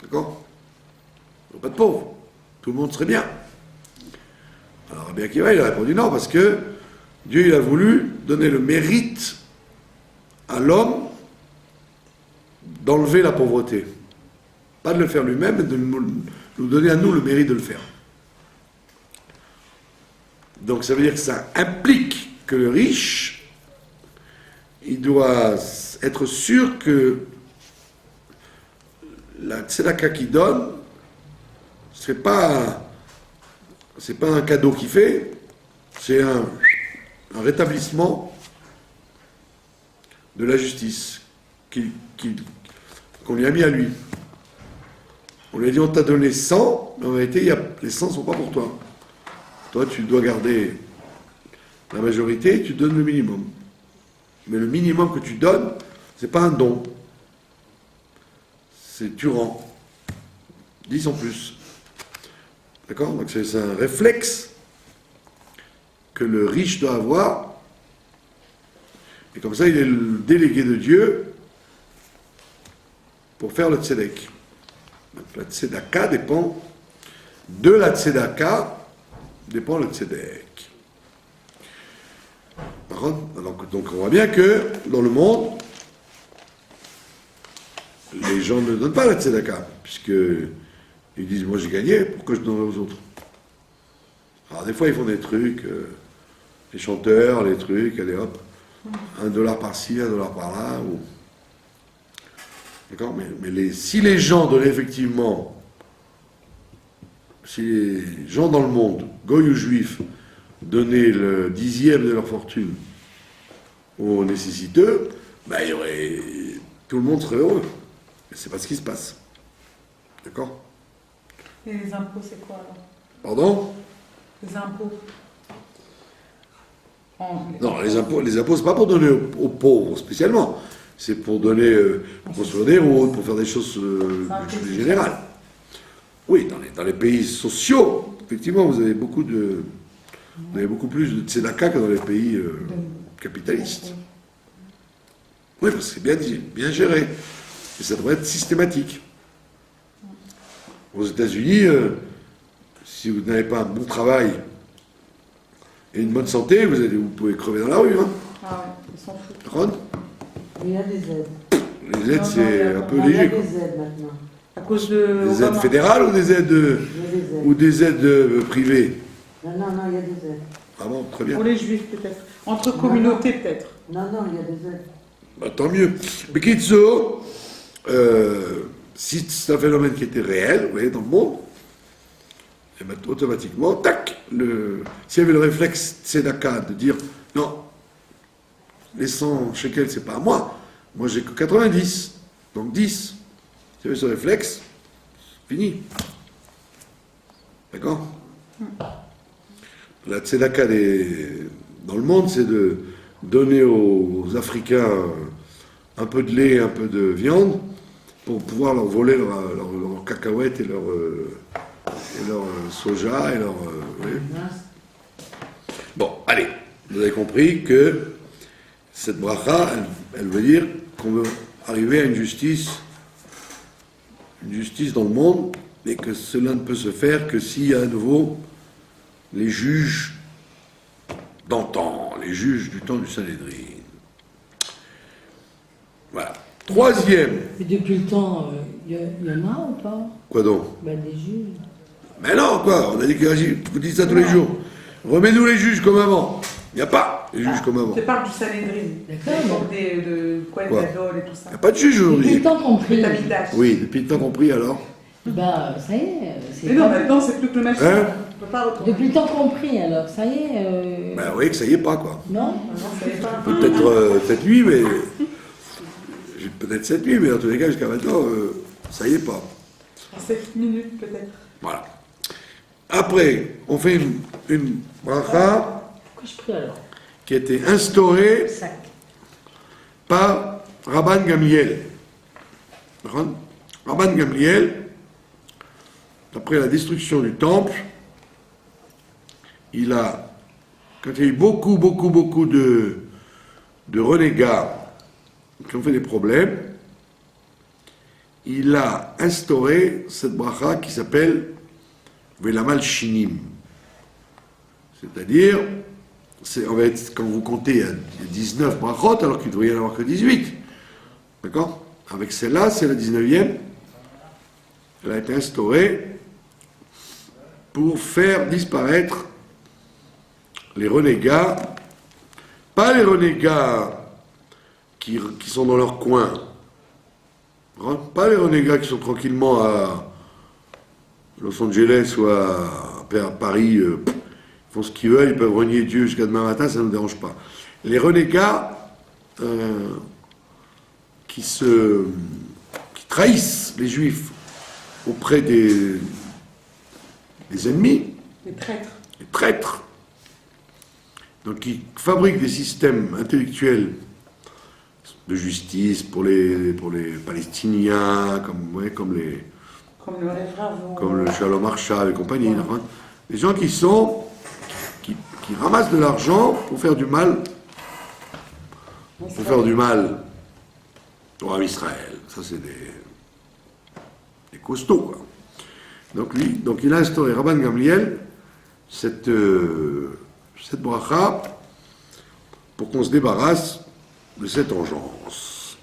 D'accord? Il n'y aurait pas de pauvres. Tout le monde serait bien. Alors Rabbi Akiva, il a répondu non, parce que Dieu, il a voulu donner le mérite à l'homme d'enlever la pauvreté. Pas de le faire lui-même, mais de nous donner à nous le mérite de le faire. Donc ça veut dire que ça implique que le riche, il doit être sûr que la tzedaka qu'il donne, c'est pas un cadeau qu'il fait, c'est un rétablissement de la justice qu'on lui a mis à lui. On lui a dit on t'a donné 100, mais en réalité les 100 ne sont pas pour toi. Toi tu dois garder la majorité, tu donnes le minimum. Mais le minimum que tu donnes, c'est pas un don. C'est tu rends. 10 en plus. D'accord? Donc c'est un réflexe que le riche doit avoir. Et comme ça, il est le délégué de Dieu pour faire le tzedek. Donc la tzedaka dépend de la tzedaka, dépend le tzedek. Donc on voit bien que dans le monde, les gens ne donnent pas la tzedaka, puisqu'ils disent moi j'ai gagné, pourquoi je donnerai aux autres? Alors des fois ils font des trucs, les chanteurs, les trucs, allez hop, $1 par-ci, $1 par-là, ou... D'accord? Mais si les gens donnaient effectivement, si les gens dans le monde, goy ou juifs, donnaient le 10e de leur fortune aux nécessiteux, ben, tout le monde serait heureux. Mais c'est pas ce qui se passe. D'accord? Et les impôts, c'est quoi alors? Pardon? Les impôts. Non, les impôts, c'est pas pour donner aux pauvres spécialement. C'est pour donner, pour construire des routes, pour faire des choses plus générales. Oui, dans les pays sociaux, effectivement, vous avez beaucoup plus de tzedaka que dans les pays capitalistes. Oui, parce que c'est bien géré. Et ça devrait être systématique. Aux États-Unis, si vous n'avez pas un bon travail et une bonne santé, vous pouvez crever dans la rue. Hein. Ah ouais, ils s'en foutent. Ron? Il y a des aides. Les aides, c'est un peu Il y a léger. des Quoi. aides maintenant. À cause de... Des aides fédérales ou des aides, Il y a des aides. ou des aides privées? Non, il y a des aides. Ah bon, très bien. Pour les juifs peut-être. Entre communautés peut-être. Non, il y a des aides. Bah, tant mieux. Mais Kitso, si c'est un phénomène qui était réel, vous voyez, dans le monde, et ben, automatiquement, tac, s'il y avait le réflexe tzedaka de dire non, les 100 shekels, c'est pas à moi j'ai que 90, donc 10. S'il y avait ce réflexe, fini. D'accord? La tzedaka dans le monde, c'est de donner aux Africains un peu de lait, un peu de viande, pour pouvoir leur voler leurs cacahuètes et leur soja et leur... oui. Bon, allez, vous avez compris que cette bracha, elle veut dire qu'on veut arriver à une justice dans le monde, et que cela ne peut se faire que s'il y a à nouveau les juges d'antan, les juges du temps du Sanhédrin. Troisième. Et depuis le temps, il y en a ou pas? Quoi donc? Ben, des juges. Mais non, quoi, on a dit que vous dites ça tous les jours. Remets-nous les juges comme avant. Il n'y a pas les juges comme avant. Je parle du Sanhedrin. D'accord. De Kohen Quoi Gadol et tout ça. Il n'y a pas de juge Depuis aujourd'hui. le temps qu'on prie. Le Tamidach. Oui, depuis le temps compris alors. Bah, ça y est. c'est Mais non, pas- maintenant, c'est plus que le machin. Hein? On peut pas retourner. Depuis le temps qu'on prie, alors, ça y est. Ben oui, que ça y est pas, quoi. Non? Non, ça y est pas. Peut-être cette nuit, mais. Peut-être cette nuit, mais en tous les cas, jusqu'à maintenant, ça y est pas. En 7 minutes, peut-être. Voilà. Après, on fait une bracha Pourquoi je prie alors? qui a été instaurée 5. par Rabban Gamliel. Rabban Gamliel, après la destruction du temple, il a, quand il y a eu beaucoup de renégats qui ont fait des problèmes, il a instauré cette bracha qui s'appelle Velamal Shinim. C'est-à-dire, quand vous comptez, il y a 19 brachot alors qu'il ne devrait y en avoir que 18. D'accord? Avec celle-là, c'est la 19e. Elle a été instaurée pour faire disparaître les renégats, pas les renégats qui sont dans leur coin, hein, pas les renégats qui sont tranquillement à Los Angeles ou à Paris, ils font ce qu'ils veulent, ils peuvent renier Dieu jusqu'à demain matin, ça ne nous dérange pas. Les renégats qui trahissent les Juifs auprès des ennemis, Les traîtres. les traîtres, donc qui fabriquent des systèmes intellectuels de justice pour les Palestiniens, comme le Shalom Arshad et compagnie. Ouais. Enfin, des gens qui ramassent de l'argent pour faire du mal, au roi Israël. Ça, c'est des costauds, quoi. Donc il a instauré, Rabban Gamliel, cette bracha pour qu'on se débarrasse de cette engeance.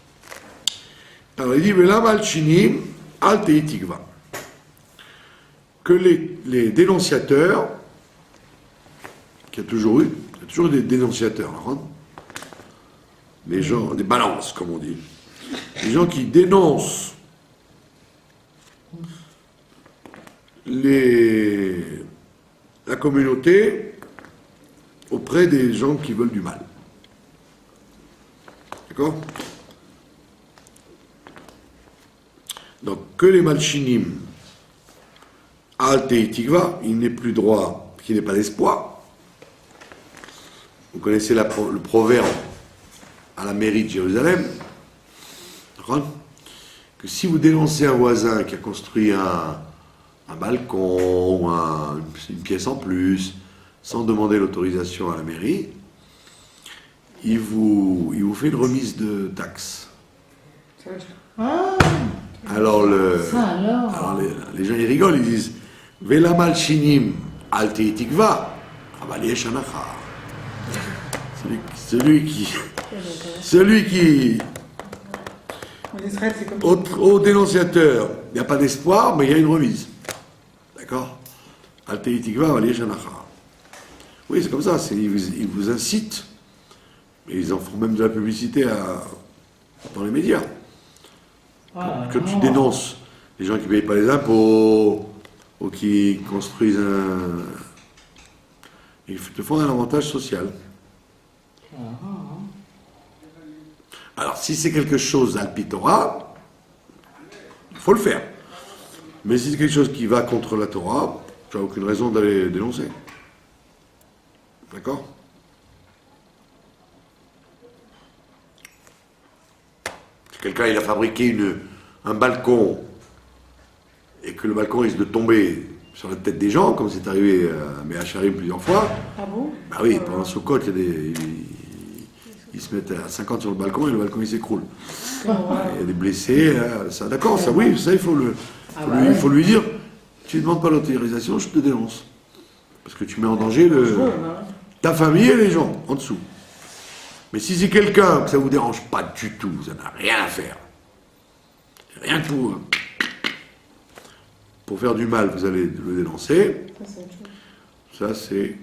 Alors il dit, Velam al-Chinim al-Tei Tikva. Que les dénonciateurs, qu'il y a toujours eu des dénonciateurs, hein, des gens, des balances, comme on dit, des gens qui dénoncent la communauté auprès des gens qui veulent du mal. D'accord? Donc, que les malchinim, al tei tikva, il n'est plus droit, qu'il n'est pas d'espoir. Vous connaissez le proverbe à la mairie de Jérusalem, que si vous dénoncez un voisin qui a construit un balcon, une pièce en plus, sans demander l'autorisation à la mairie, il vous fait une remise de taxes. Ah, Alors, ça alors. alors les gens ils rigolent, ils disent Velamal Shinim al Tei Tikva, Aval yesh hanacha. Celui qui En Israël, c'est comme au dénonciateur, il n'y a pas d'espoir, mais il y a une remise. D'accord? Al Tei Tikva, Aval yesh hanacha. Oui, c'est comme ça, ils vous incitent, et ils en font même de la publicité dans les médias. Que tu dénonces les gens qui ne payent pas les impôts, ou qui construisent ils te font un avantage social. Alors, si c'est quelque chose d'Alpi-Torah, il faut le faire. Mais si c'est quelque chose qui va contre la Torah, tu n'as aucune raison d'aller dénoncer. D'accord? Si quelqu'un il a fabriqué un balcon et que le balcon risque de tomber sur la tête des gens, comme c'est arrivé à Mehacharim plusieurs fois, Ah bon? bah oui, pendant Sukkot, ils se mettent à 50 sur le balcon et le balcon il s'écroule. Il y a des blessés, ça, d'accord, ça oui, ça il faut il faut lui dire, tu ne demandes pas l'autorisation, je te dénonce. Parce que tu mets en danger ta famille et les gens en dessous. Mais si c'est quelqu'un que ça ne vous dérange pas du tout, ça n'a rien à faire, Rien que pour faire du mal, vous allez le dénoncer. Ça, c'est autre chose. Ça, c'est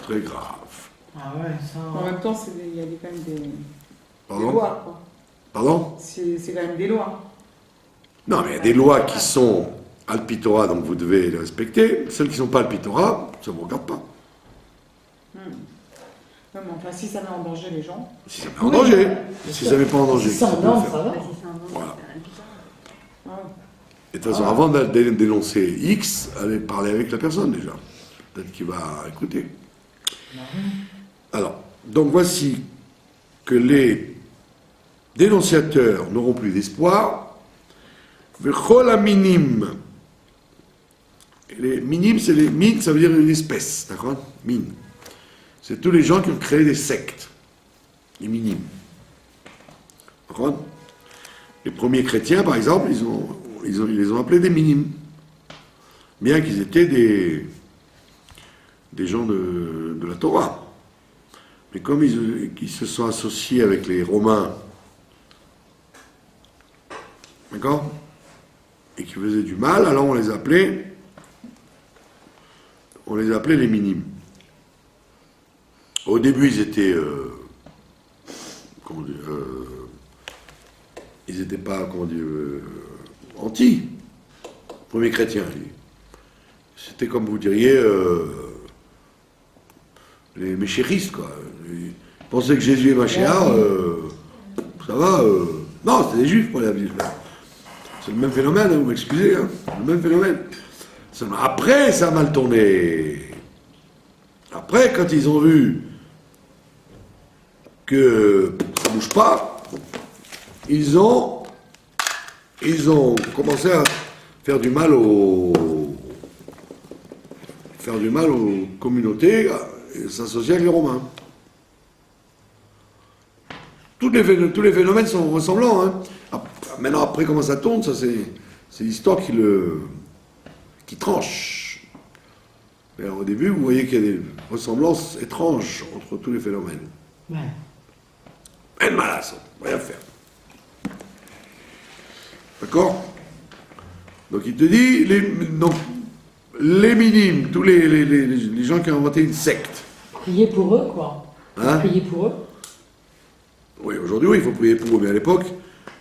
très grave. Ah ouais, ça. En même temps, il y a quand même des Pardon? lois, quoi. Pardon? C'est quand même des lois. Non, mais il y a des lois qui sont Alpitora, donc vous devez les respecter. Celles qui ne sont pas Alpitora, ça ne vous regarde pas. Non, mais enfin, si ça met en danger les gens. Si ça met en danger. Si ça ne met pas en danger. Si ça en peut le danse, faire. ça va. Voilà. Ah, Et de toute façon, avant de dénoncer X, allez parler avec la personne déjà. Peut-être qu'il va écouter. Alors, donc voici que les dénonciateurs n'auront plus d'espoir. Vechol minim. Les minimes, c'est les mines, ça veut dire une espèce, d'accord? Mine. C'est tous les gens qui ont créé des sectes. Les minimes. D'accord? Les premiers chrétiens, par exemple, ils les ont appelés des minimes. Bien qu'ils étaient des gens de la Torah. Mais comme ils se sont associés avec les Romains, d'accord? Et qui faisaient du mal, alors on les appelait les minimes. Au début, ils étaient, ils n'étaient pas, anti. Premiers chrétiens. C'était comme vous diriez, les méchéristes, quoi. Ils pensaient que Jésus est Machéa, ça va. Non, c'était des juifs pour la vie. C'est le même phénomène, hein, vous m'excusez, hein, le même phénomène. Après, ça a mal tourné. Après, quand ils ont vu que ça ne bouge pas, ils ont commencé à faire du mal aux communautés et s'associer avec les Romains. Tous les phénomènes sont ressemblants. Hein. Maintenant, après, comment ça tourne, ça c'est l'histoire qui tranche. Mais au début, vous voyez qu'il y a des ressemblances étranges entre tous les phénomènes. Ouais. En malasse, rien faire. D'accord? Donc il te dit, les minimes, tous les gens qui ont inventé une secte. Prier pour eux, quoi. Hein? Prier pour eux. Oui, aujourd'hui, oui, il faut prier pour eux, mais à l'époque,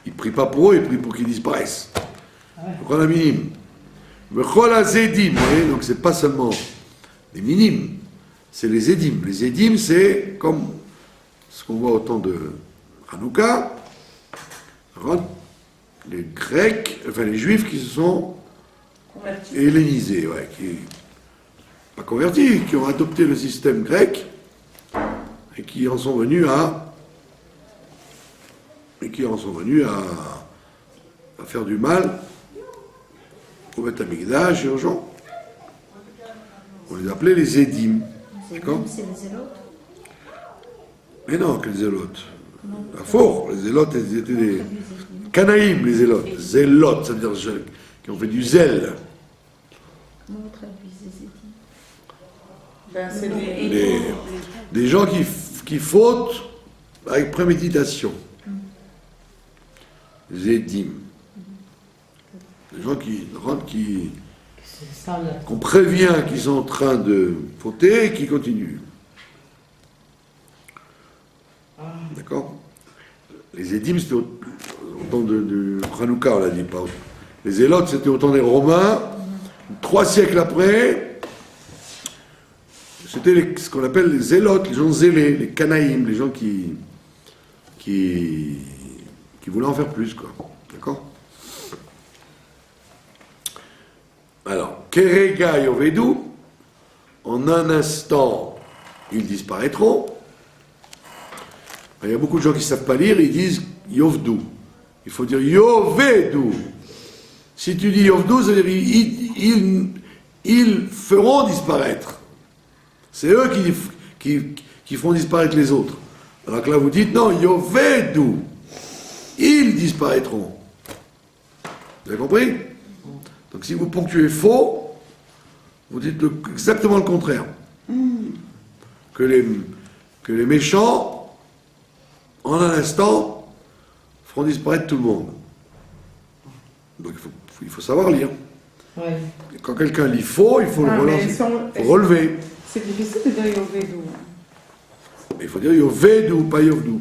ils ne prient pas pour eux, ils prient pour qu'ils disparaissent. Ouais. Donc on a minime. Mais zédim, vous voyez, donc c'est pas seulement les minimes, c'est les édim. Les édim, c'est comme ce qu'on voit au temps de Hanouka, les Grecs, enfin les Juifs qui se sont Convertis. hellénisés, ouais, pas convertis, qui ont adopté le système grec et qui en sont venus à faire du mal au Beth Amikdash et aux gens. On les appelait les édim. D'accord? C'est les zélotes. Mais non, que les zélotes. À fort, les zélotes, ils étaient des canaïm, les zélotes. Zélotes, ça veut dire ceux qui ont fait du zèle. Comment vous traduisez zétim? Ben, c'est des... Des gens qui fautent avec préméditation. Zédim. Des gens C'est ça, là. qu'on prévient qu'ils sont en train de fauter et qui continuent. D'accord? Les édimes, c'était au temps de Hanouka, on l'a dit pas. Les zélotes, c'était au temps des Romains. 3 siècles après, c'était ce qu'on appelle les zélotes, les gens zélés, les canaïm, les gens qui voulaient en faire plus, quoi. D'accord? Alors, Kerega Yovedu, en un instant, ils disparaîtront. Il y a beaucoup de gens qui ne savent pas lire, ils disent Yovdu. Il faut dire Yovedu. Si tu dis Yovdu, ça veut dire ils feront disparaître. C'est eux qui font disparaître les autres. Alors que là, vous dites non, Yovedu. Ils disparaîtront. Vous avez compris? Donc si vous ponctuez faux, vous dites exactement le contraire. Que les méchants, en un instant, feront disparaître tout le monde. Donc il faut savoir lire. Ouais. Et quand quelqu'un lit faux, il faut le Ah, mais relancer, sans- faut relever. C'est difficile de dire Yovedu. Mais il faut dire Yovedu, pas Yovdu.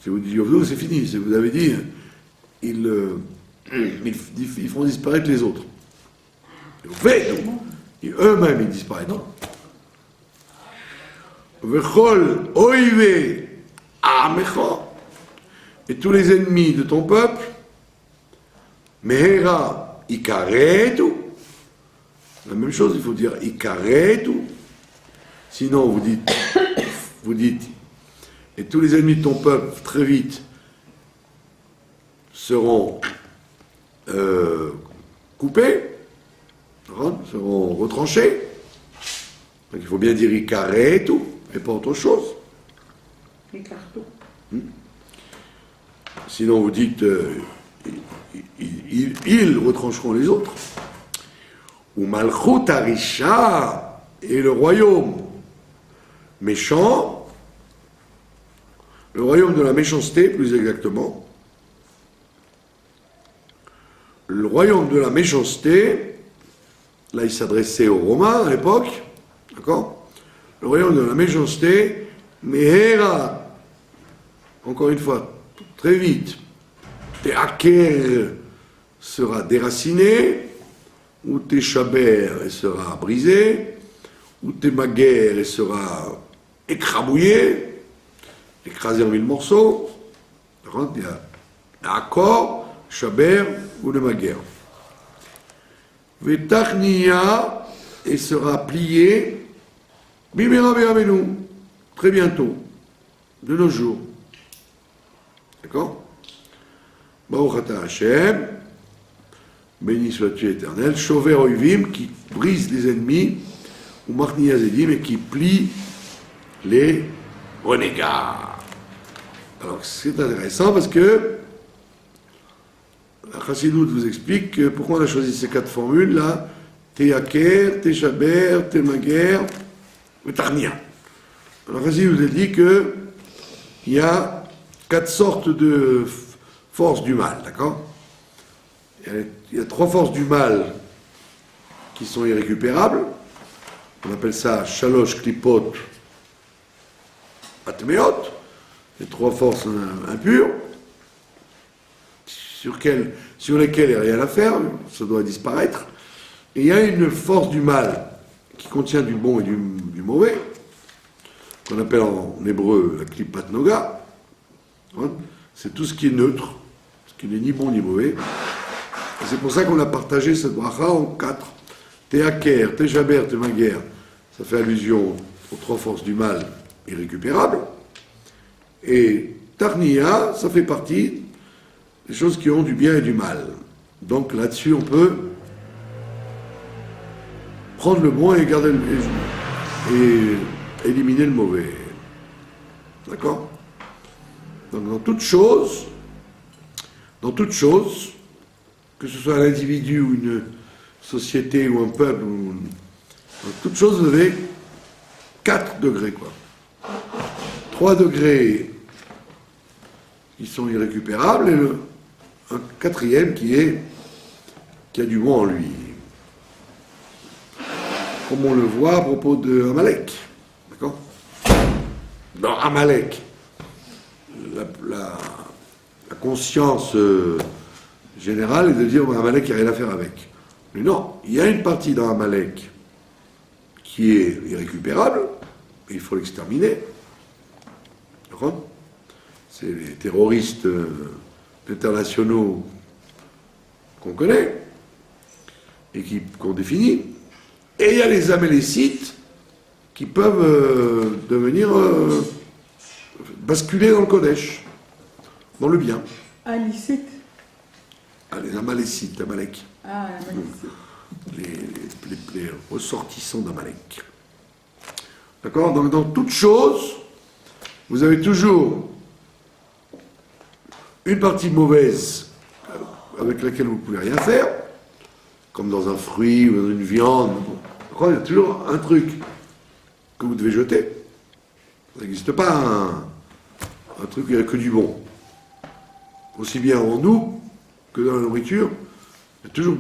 Si vous dites Yovdu, c'est fini. Si vous avez dit, ils font disparaître les autres. Yovedu. Et eux-mêmes, ils disparaîtront. Vechol oive amecha. Et tous les ennemis de ton peuple, mehera ikaretu. La même chose, il faut dire ikaretu. Sinon, vous dites, et tous les ennemis de ton peuple, très vite, seront coupés, seront retranchés. Donc il faut bien dire ikaretu, et pas autre chose. Les cartons. Sinon, vous dites, ils retrancheront les autres. Ou Malchut Arisha, et le royaume méchant, le royaume de la méchanceté, plus exactement. Le royaume de la méchanceté, là il s'adressait aux Romains à l'époque, d'accord? Le royaume de la méchanceté, Mehera, encore une fois, très vite, Te'aker sera déraciné, ou Te'chaber et sera brisé, ou Te'maguer et sera écrabouillé, écrasé en 1000 morceaux. Il y a Akor, Chaber ou le Maguer. Vetachnia et sera plié, Bimera Beramenu, très bientôt, de nos jours. D'accord? Baruch Ata Hashem, béni sois-tu éternel, Shover Oivim, qui brise les ennemis, ou Marni Azedim, et qui plie les renégats. Alors c'est intéressant parce que la Chassidoute vous explique pourquoi on a choisi ces 4 formules là, Te'aker, Te'chaber, Te'maguer, Tarnia. Alors la Chassidoute vous a dit que il y a 4 sortes de forces du mal, d'accord? Il y a 3 forces du mal qui sont irrécupérables. On appelle ça Shalosh Klipot Atmeot, les 3 forces impures, sur lesquelles il n'y a rien à faire, ça doit disparaître. Et il y a une force du mal qui contient du bon et du mauvais, qu'on appelle en hébreu la Klipat Noga. C'est tout ce qui est neutre, ce qui n'est ni bon ni mauvais. Et c'est pour ça qu'on a partagé cette bracha en 4. Te'aker, Te'chaber, Te'maguer, ça fait allusion aux 3 forces du mal irrécupérables. Et Tarnia, ça fait partie des choses qui ont du bien et du mal. Donc là-dessus, on peut prendre le bon et garder et éliminer le mauvais. D'accord? Donc dans toute chose, que ce soit un individu ou une société ou un peuple, dans toute chose, vous avez 4 degrés, quoi. 3 degrés qui sont irrécupérables et un 4e qui a du bon en lui. Comme on le voit à propos de Amalek. D'accord? Dans Amalek, la conscience générale est de dire Amalek, il n'y a rien à faire avec. Mais non, il y a une partie dans Amalek qui est irrécupérable, et il faut l'exterminer. D'accord? C'est les terroristes internationaux qu'on connaît et qu'on définit. Et il y a les Amélécites qui peuvent devenir basculer dans le Kodesh, dans le bien. Alicite. Ah, les Amalécites, Amalek. Ah, Alicite. Les ressortissants d'Amalek. D'accord? Donc dans toute chose, vous avez toujours une partie mauvaise avec laquelle vous ne pouvez rien faire, comme dans un fruit ou dans une viande. D'accord? Il y a toujours un truc que vous devez jeter. Ça n'existe pas un truc où il n'y a que du bon. Aussi bien en nous que dans la nourriture, Il y a toujours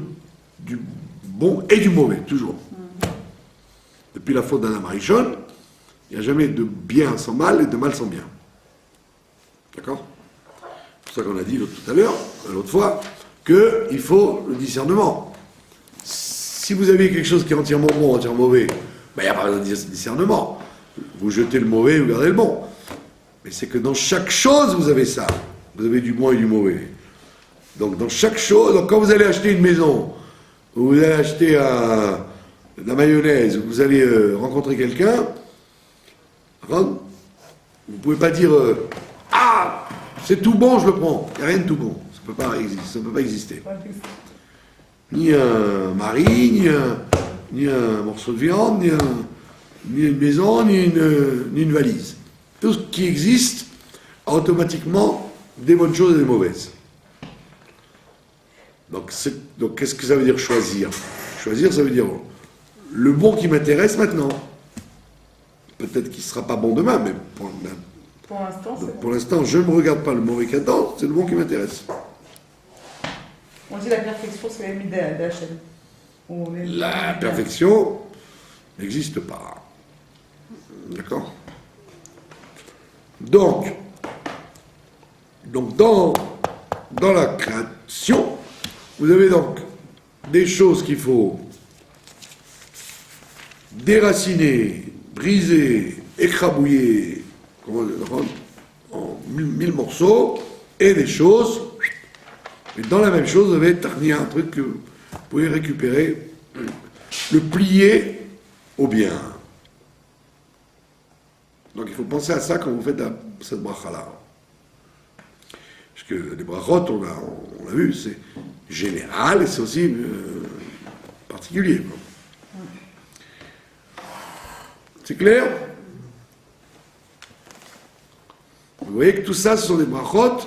du bon et du mauvais, toujours. Depuis la faute d'Adam Arishon, il n'y a jamais de bien sans mal et de mal sans bien. D'accord? C'est pour ça qu'on a dit tout à l'heure, l'autre fois, qu'il faut le discernement. Si vous avez quelque chose qui est entièrement bon, entièrement mauvais, ben, il n'y a pas besoin de discernement. Vous jetez le mauvais, vous gardez le bon. Mais c'est que dans chaque chose, vous avez ça. Vous avez du bon et du mauvais. Donc dans chaque chose, donc, quand vous allez acheter une maison, ou vous allez acheter de la mayonnaise, ou vous allez rencontrer quelqu'un, vous ne pouvez pas dire ah, c'est tout bon, je le prends. Il n'y a rien de tout bon. Ça ne peut pas exister. Ni un mari, ni un morceau de viande, ni une maison, ni une valise. Tout ce qui existe a automatiquement des bonnes choses et des mauvaises. Donc qu'est-ce que ça veut dire choisir? Choisir, ça veut dire le bon qui m'intéresse maintenant. Peut-être qu'il ne sera pas bon demain, mais pour l'instant, je ne me regarde pas le mauvais qui attend, c'est le bon qui m'intéresse. On dit la perfection, c'est la limite d'Hachem. La perfection n'existe pas. D'accord? Donc dans la création, vous avez donc des choses qu'il faut déraciner, briser, écrabouiller, en mille morceaux, et des choses, et dans la même chose, vous avez tarni un truc que vous pouvez récupérer, le plier au bien. Donc il faut penser à ça quand vous faites cette bracha-là. Parce que les brachot, on l'a vu, c'est général et c'est aussi particulier. C'est clair? Vous voyez que tout ça, ce sont des brachot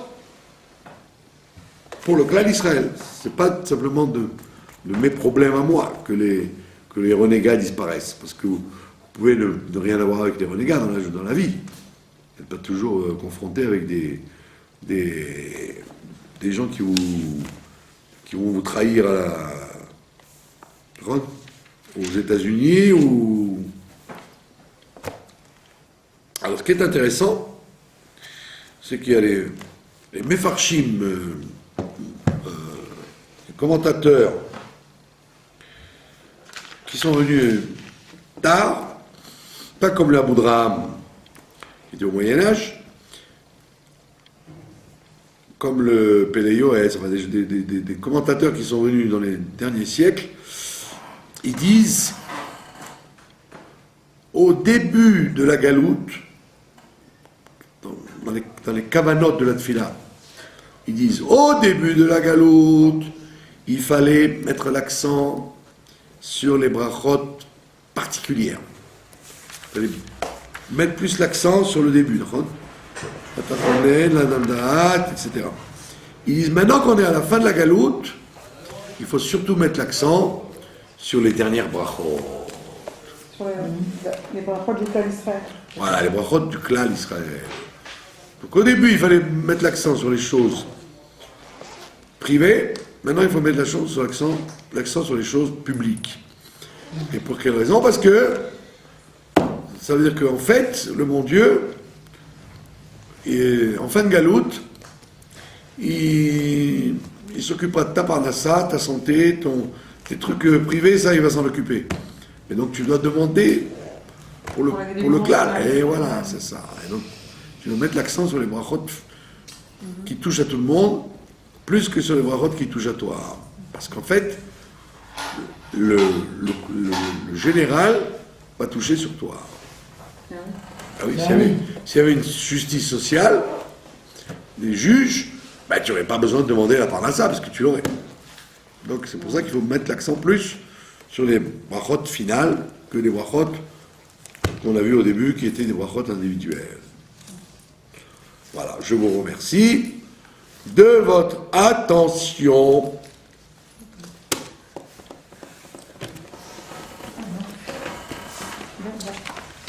pour le clan d'Israël. Ce n'est pas simplement de mes problèmes à moi que les renégats disparaissent. Parce que vous pouvez ne rien avoir avec les renégats dans la vie. Vous n'êtes pas toujours confronté avec des gens qui vont vous trahir aux États-Unis ou... Alors, ce qui est intéressant, c'est qu'il y a les Mefarshim, les commentateurs, qui sont venus tard, pas comme le Aboudraham, qui était au Moyen-Âge, comme le Péléioès, enfin des commentateurs qui sont venus dans les derniers siècles, ils disent, au début de la galoute, dans les kavanotes de la tfila, ils disent, au début de la galoute, il fallait mettre l'accent sur les brachot particulières. Il fallait mettre plus l'accent sur le début, etc. Ils disent, maintenant qu'on est à la fin de la galoute, il faut surtout mettre l'accent sur les dernières brachot. Sur les brachot du clan d'Israël. Voilà, les brachot du clan d'Israël. Donc au début, il fallait mettre l'accent sur les choses privées. Maintenant, il faut mettre l'accent sur les choses publiques. Et pour quelle raison? Parce que ça veut dire qu'en fait, le bon Dieu, en fin de galoute, il s'occupera de ta parnassa, ta santé, tes trucs privés, ça, il va s'en occuper. Et donc, tu dois demander pour le clan. Et voilà, c'est ça. Et donc, tu dois mettre l'accent sur les brachot qui touchent à tout le monde, plus que sur les brachot qui touchent à toi. Parce qu'en fait, le général va toucher sur toi. Ah oui, s'il y avait une justice sociale, des juges, ben, tu n'aurais pas besoin de demander la parnassa, parce que tu l'aurais. Donc c'est pour ça qu'il faut mettre l'accent plus sur les brachot finales que les brachot qu'on a vu au début, qui étaient des brachot individuels. Voilà, je vous remercie de votre attention.